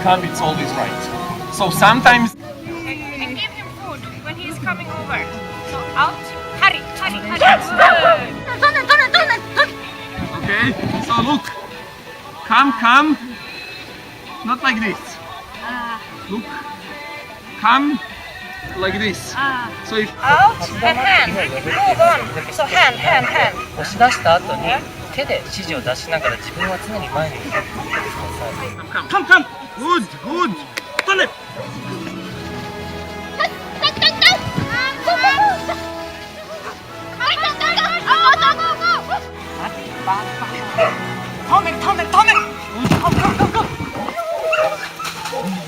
come, it's always right. So sometimes... And give him food when he's coming over. So out, hurry. Okay, so look. Come. Not like this. Look. Come like this. So if... Out and hand. Move on. So hand. 押し出した後に手で指示を出しながら自分は常に前に向かってください。Come. Good. Turn it.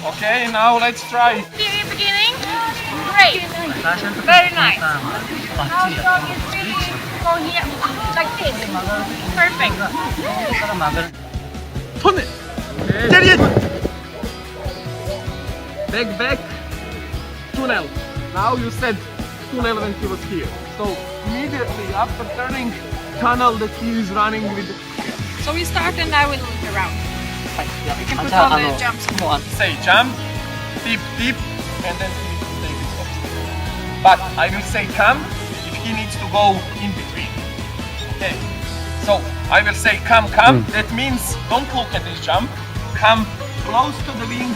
Okay, now let's try. Beginning. Great. Very nice. Now dog is really go here like this. Perfect. Turn it. Jenny. Back. Tunnel. Now you said tunnel when he was here. So immediately after turning, tunnel that he is running with. So we start and I will look around. We can put じゃあ on the jumps. もう Say jump, tip, and then he needs to take his steps. But I will say come if he needs to go in between. Okay. So I will say come. That means don't look at this jump. Come close to the wing.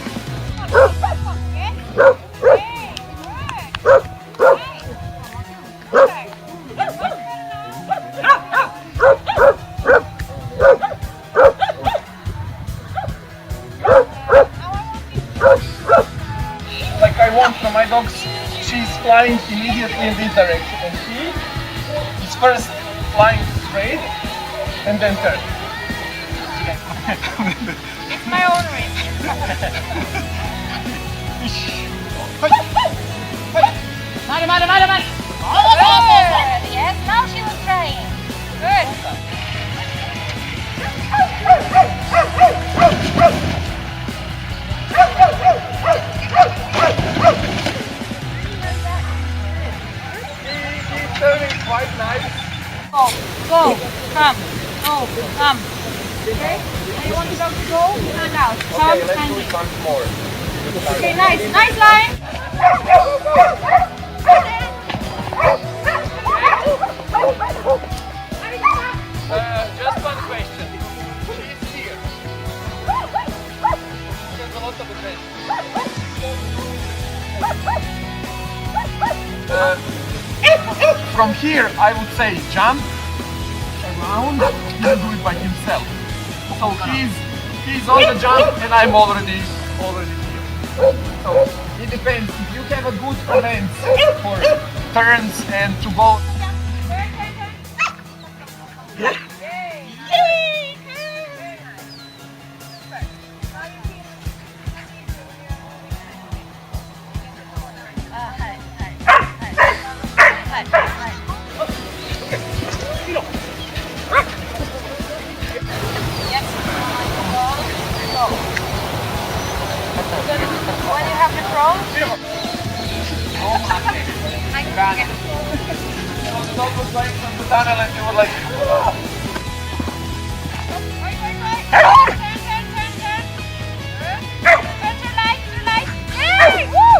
Like I want from my dogs, she's flying immediately in this direction, and he is first flying straight and then turn. It's my own race. Yes, now she was trying. Good. He's turning quite nice. Go. Come. Okay? You want the dog to go? And out. Come Okay, let's and do it once more. okay, nice line. Just one question. She's here. There's a lot of attention. From here, I would say jump around. He'll do it by himself. So he's on the jump, and I'm already here. So it depends. If you have a good command for turns and to go. When you have the throw, So the dog was going from the tunnel, and you were like, oh. Turn. Turn your light. Yay! Woo!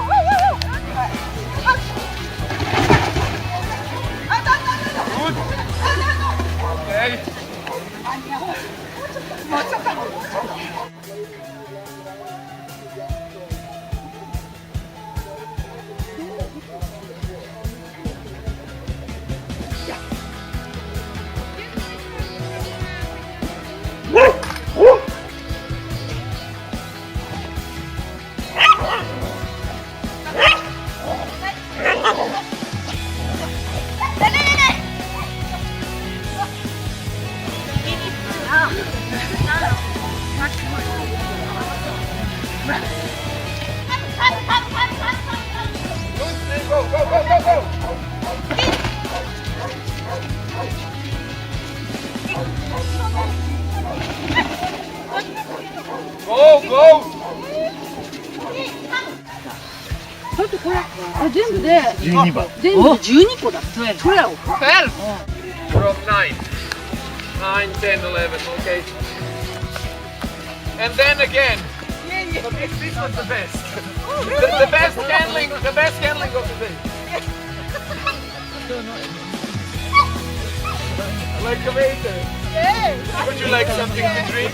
Good. Okay. Go! だってこれ全部で12番。全部で12個だ。12。12! From 9. 9, 10, 11, okay. And then again. But this was the best. The best handling of the day. Like a waiter. Would you like something to drink?